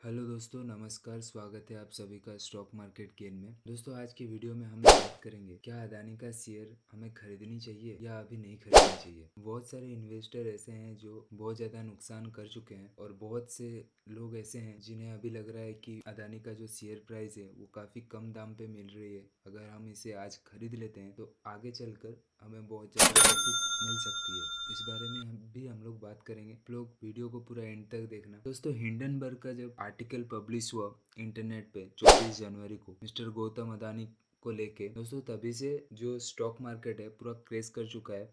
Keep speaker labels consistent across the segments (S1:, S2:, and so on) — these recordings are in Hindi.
S1: हेलो दोस्तों, नमस्कार। स्वागत है आप सभी का स्टॉक मार्केट गेन में। दोस्तों, आज की वीडियो में हम बात करेंगे क्या अदानी का शेयर हमें खरीदनी चाहिए या अभी नहीं खरीदनी चाहिए। बहुत सारे इन्वेस्टर ऐसे हैं जो बहुत ज़्यादा नुकसान कर चुके हैं और बहुत से लोग ऐसे हैं जिन्हें अभी लग रहा है कि अदानी का जो शेयर प्राइस है वो काफ़ी कम दाम पे मिल रही है। अगर हम इसे आज खरीद लेते हैं तो आगे चलकर हमें बहुत ज़्यादा प्रॉफिट मिल सकती है। इस बारे में हम लोग बात करेंगे। आप लोग वीडियो को पूरा एंड तक देखना। दोस्तों, हिंडनबर्ग का जब आर्टिकल पब्लिश हुआ इंटरनेट पे 24 जनवरी को मिस्टर गौतम अदानी को लेके, दोस्तों तभी से जो स्टॉक मार्केट है पूरा क्रेश कर चुका है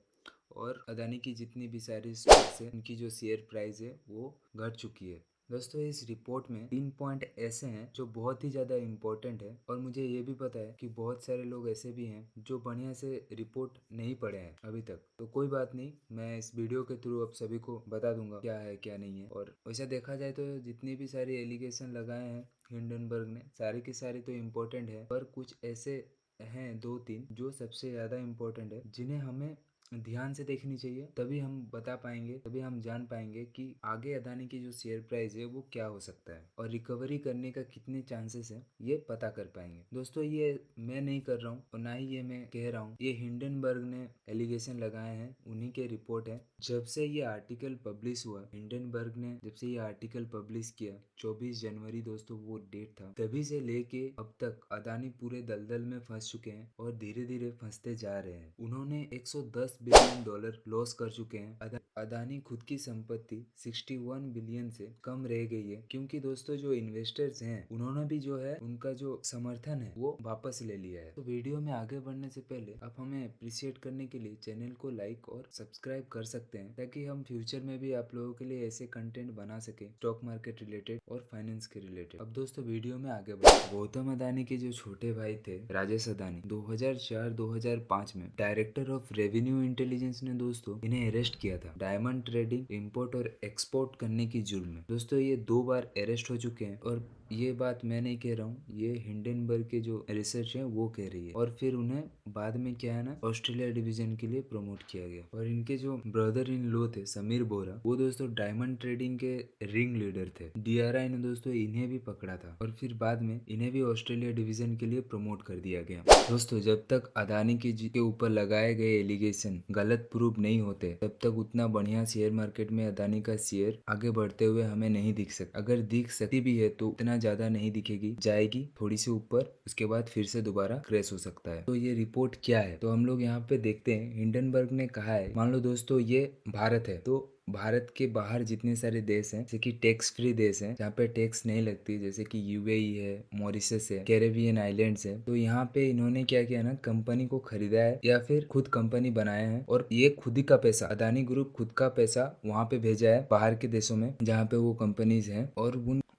S1: और अदानी की जितनी भी सारी स्टॉक्स है उनकी जो शेयर प्राइस है वो घट चुकी है। दोस्तों, इस रिपोर्ट में 3 पॉइंट ऐसे हैं जो बहुत ही ज़्यादा इम्पोर्टेंट है और मुझे ये भी पता है कि बहुत सारे लोग ऐसे भी हैं जो बढ़िया से रिपोर्ट नहीं पढ़े हैं अभी तक। तो कोई बात नहीं, मैं इस वीडियो के थ्रू अब सभी को बता दूंगा क्या है क्या नहीं है। और वैसा देखा जाए तो जितनी भी सारी एलिगेशन लगाए हैं हिंडनबर्ग ने, सारे के सारे तो इम्पोर्टेंट है, पर कुछ ऐसे हैं दो तीन जो सबसे ज़्यादा इम्पोर्टेंट है जिन्हें हमें ध्यान से देखनी चाहिए। तभी हम बता पाएंगे, तभी हम जान पाएंगे कि आगे अदानी की जो शेयर प्राइस है वो क्या हो सकता है और रिकवरी करने का कितने चांसेस है ये पता कर पाएंगे। दोस्तों, ये मैं नहीं कर रहा हूँ और ना ही ये मैं कह रहा हूँ, ये हिंडनबर्ग ने एलिगेशन लगाए हैं, उन्हीं के रिपोर्ट है। जब से ये आर्टिकल पब्लिश हुआ, हिंडनबर्ग ने जब से ये आर्टिकल पब्लिश किया 24 जनवरी दोस्तों वो डेट था, तभी से लेके अब तक अदानी पूरे दलदल में फंस चुके हैं और धीरे धीरे फंसते जा रहे हैं। उन्होंने 110 बिलियन डॉलर लॉस कर चुके हैं। अदानी खुद की संपत्ति 61 बिलियन से कम रह गई है, क्योंकि दोस्तों जो इन्वेस्टर्स हैं उन्होंने भी जो है उनका जो समर्थन है वो वापस ले लिया है। तो वीडियो में आगे बढ़ने से पहले आप हमें अप्रिशिएट करने के लिए चैनल को लाइक और सब्सक्राइब कर सकते हैं, ताकि हम फ्यूचर में भी आप लोगों के लिए ऐसे कंटेंट बना सके स्टॉक मार्केट रिलेटेड और फाइनेंस के रिलेटेड। अब दोस्तों वीडियो में आगे बढ़ते। गौतम अदानी के जो छोटे भाई थे राजेश अदानी, 2004-2005 में डायरेक्टर ऑफ रेवेन्यू इंटेलिजेंस ने दोस्तों इन्हें अरेस्ट किया था डायमंड ट्रेडिंग, इंपोर्ट और एक्सपोर्ट करने की जुर्म में। दोस्तों, ये 2 बार अरेस्ट हो चुके हैं और ये बात मैं नहीं कह रहा हूँ, ये हिंडनबर्ग के जो रिसर्च है वो कह रही है। और फिर उन्हें बाद में क्या है ना, ऑस्ट्रेलिया डिवीजन के लिए प्रमोट किया गया। और इनके जो ब्रदर इन लॉ थे समीर बोरा, वो दोस्तों डायमंड ट्रेडिंग के रिंग लीडर थे। डीआरआई ने दोस्तों इन्हें भी पकड़ा था और फिर बाद में इन्हें भी ऑस्ट्रेलिया डिवीजन के लिए प्रमोट कर दिया गया। दोस्तों, जब तक अदानी के ऊपर लगाए गए एलिगेशन गलत प्रूव नहीं होते तब तक उतना बढ़िया शेयर मार्केट में अदानी का शेयर आगे बढ़ते हुए हमें नहीं दिख सकता। अगर दिख सकती भी है तो इतना ज्यादा नहीं दिखेगी, जाएगी थोड़ी सी ऊपर, उसके बाद फिर से दोबारा क्रैश हो सकता है। तो ये रिपोर्ट क्या है तो हम लोग यहाँ पे देखते हैं। हिंडनबर्ग ने कहा है, मान लो दोस्तों ये भारत है, तो भारत के बाहर जितने सारे देश हैं, जैसे कि टैक्स फ्री देश हैं जहाँ पे टैक्स नहीं लगती, जैसे कि यूएई है, मॉरिशस है, कैरेबियन आइलैंड्स है, तो यहाँ पे इन्होंने क्या किया ना, कंपनी को खरीदा है या फिर खुद कंपनी बनाया है और ये खुद ही का पैसा, अदानी ग्रुप खुद का पैसा वहाँ पे भेजा है बाहर के देशों में जहाँ पे वो कंपनीज हैं।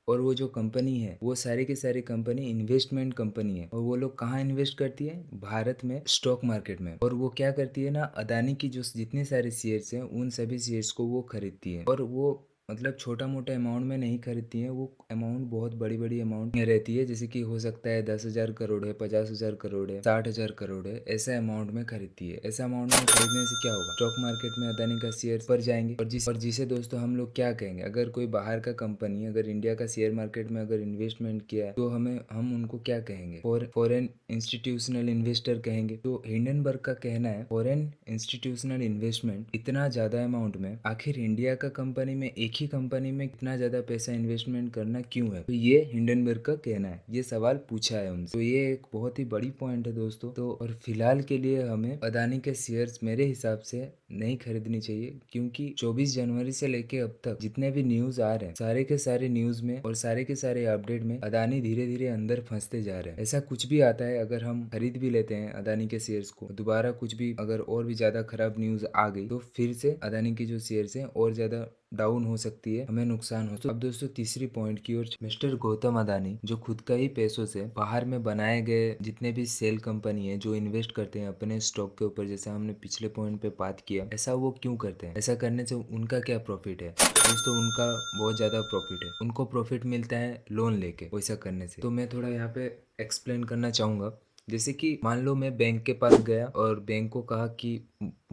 S1: और वो जो कंपनी है वो सारी की सारी कंपनी इन्वेस्टमेंट कंपनी है और वो लोग कहाँ इन्वेस्ट करती है, भारत में स्टॉक मार्केट में। और वो क्या करती है ना, अदानी की जो जितने सारे शेयर्स हैं उन सभी शेयर्स को वो खरीदती है। और वो मतलब छोटा मोटा अमाउंट में नहीं खरीदती है, वो अमाउंट बहुत बड़ी बड़ी अमाउंट में रहती है, जैसे कि हो सकता है 10,000 करोड़ है, 50,000 करोड़ है, 60,000 करोड़ है, ऐसा अमाउंट में खरीदती है। ऐसा अमाउंट में खरीदने से क्या होगा, स्टॉक मार्केट में अदानी का शेयर बढ़ जाएंगे और जिसे दोस्तों हम लोग क्या कहेंगे, अगर कोई बाहर का कंपनी अगर इंडिया का शेयर मार्केट में अगर इन्वेस्टमेंट किया है तो हम उनको क्या कहेंगे, फॉरेन इंस्टीट्यूशनल इन्वेस्टर कहेंगे। तो हिंडनबर्ग का कहना है फॉरेन इंस्टीट्यूशनल इन्वेस्टमेंट इतना ज्यादा अमाउंट में, आखिर इंडिया का कंपनी में एक ही कंपनी में इतना ज्यादा पैसा इन्वेस्टमेंट करना क्यों है, तो ये हिंडनबर्ग का कहना है, ये सवाल पूछा है उनसे। तो ये एक बहुत ही बड़ी पॉइंट है दोस्तों। तो और फिलहाल के लिए हमें अदानी के शेयर्स मेरे हिसाब से नहीं खरीदनी चाहिए, क्योंकि 24 जनवरी से लेके अब तक जितने भी न्यूज आ रहे हैं सारे के सारे न्यूज में और सारे के सारे अपडेट में अदानी धीरे धीरे अंदर फंसते जा रहे हैं। ऐसा कुछ भी आता है, अगर हम खरीद भी लेते हैं अदानी के शेयर्स को, दोबारा कुछ भी अगर और भी ज्यादा खराब न्यूज आ गई तो फिर से अदानी की जो शेयर्स हैं और ज्यादा डाउन हो सकती है, हमें नुकसान हो। तो अब दोस्तों तीसरी पॉइंट की ओर, मिस्टर गौतम अदानी जो खुद का ही पैसों से बाहर में बनाए गए जितने भी सेल कंपनी है जो इन्वेस्ट करते हैं अपने स्टॉक के ऊपर, जैसे हमने पिछले पॉइंट पे बात किया, ऐसा वो क्यों करते हैं, ऐसा करने से उनका क्या प्रॉफिट है दोस्तों, उनका बहुत ज्यादा प्रॉफिट है। उनको प्रॉफिट मिलता है लोन लेके वैसा करने से। तो मैं थोड़ा यहाँ पे एक्सप्लेन करना चाहूंगा। जैसे कि मान लो मैं बैंक के पास गया और बैंक को कहा कि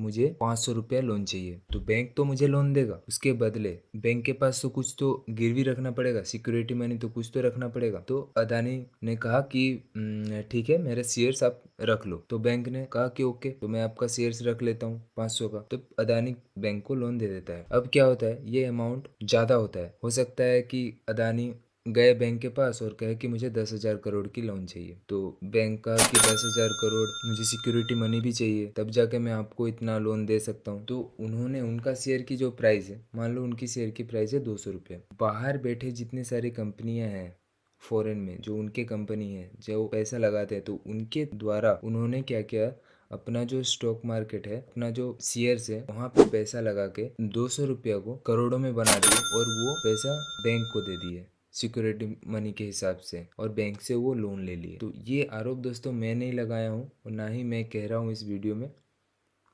S1: मुझे 500 रुपया लोन चाहिए, तो बैंक तो मुझे लोन देगा। उसके बदले बैंक के पास तो कुछ तो गिरवी रखना पड़ेगा, सिक्योरिटी मनी तो कुछ तो रखना पड़ेगा। तो अदानी ने कहा कि ठीक है, मेरे शेयर्स आप रख लो। तो बैंक ने कहा कि ओके, तो मैं आपका शेयर्स रख लेता हूँ 500 का। तो अदानी बैंक को लोन दे देता है। अब क्या होता है, ये अमाउंट ज़्यादा होता है। हो सकता है कि अदानी गए बैंक के पास और कहे कि मुझे 10,000 करोड़ की लोन चाहिए। तो बैंक कहा कि 10,000 करोड़, मुझे सिक्योरिटी मनी भी चाहिए, तब जाके मैं आपको इतना लोन दे सकता हूँ। तो उन्होंने उनका शेयर की जो प्राइस है, मान लो उनकी शेयर की प्राइस है 200 रुपये। बाहर बैठे जितनी सारी कंपनियां हैं फॉरेन में, जो उनके कंपनी है, जो पैसा लगाते हैं, तो उनके द्वारा उन्होंने क्या किया, अपना जो स्टॉक मार्केट है, अपना जो शेयर्स है, वहाँ पे पैसा लगा के 200 रुपया को करोड़ों में बना दिए और वो पैसा बैंक को दे दिए सिक्योरिटी मनी के हिसाब से, और बैंक से वो लोन ले लिए। तो ये आरोप दोस्तों मैं नहीं लगाया हूँ और ना ही मैं कह रहा हूँ इस वीडियो में,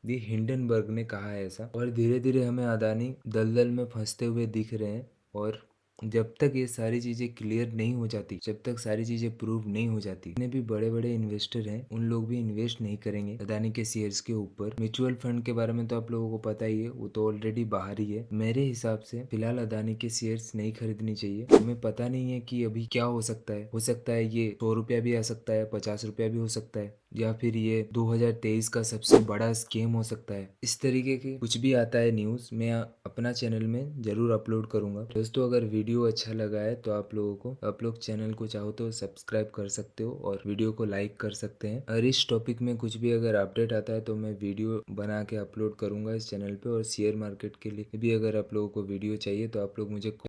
S1: दी हिंडनबर्ग ने कहा है ऐसा। और धीरे धीरे हमें अदानी दलदल में फंसते हुए दिख रहे हैं। और जब तक ये सारी चीज़ें क्लियर नहीं हो जाती, जब तक सारी चीज़ें प्रूव नहीं हो जाती, जितने भी बड़े बड़े इन्वेस्टर हैं उन लोग भी इन्वेस्ट नहीं करेंगे अदानी के शेयर्स के ऊपर। म्यूचुअल फंड के बारे में तो आप लोगों को पता ही है, वो तो ऑलरेडी बाहर ही है। मेरे हिसाब से फिलहाल अदानी के शेयर्स नहीं खरीदनी चाहिए। हमें पता नहीं है कि अभी क्या हो सकता है ये 100 रुपया भी आ सकता है, 50 रुपया भी हो सकता है, या फिर ये 2023 का सबसे बड़ा स्कैम हो सकता है। इस तरीके के कुछ भी आता है न्यूज़, मैं अपना चैनल में ज़रूर अपलोड करूंगा। दोस्तों अगर वीडियो अच्छा लगा है तो आप लोग चैनल को चाहो तो सब्सक्राइब कर सकते हो और वीडियो को लाइक कर सकते हैं। और इस टॉपिक में कुछ भी अगर अपडेट आता है तो मैं वीडियो बना के अपलोड करूंगा इस चैनल पे। और शेयर मार्केट के लिए भी अगर आप लोगों को वीडियो चाहिए तो आप लोग मुझे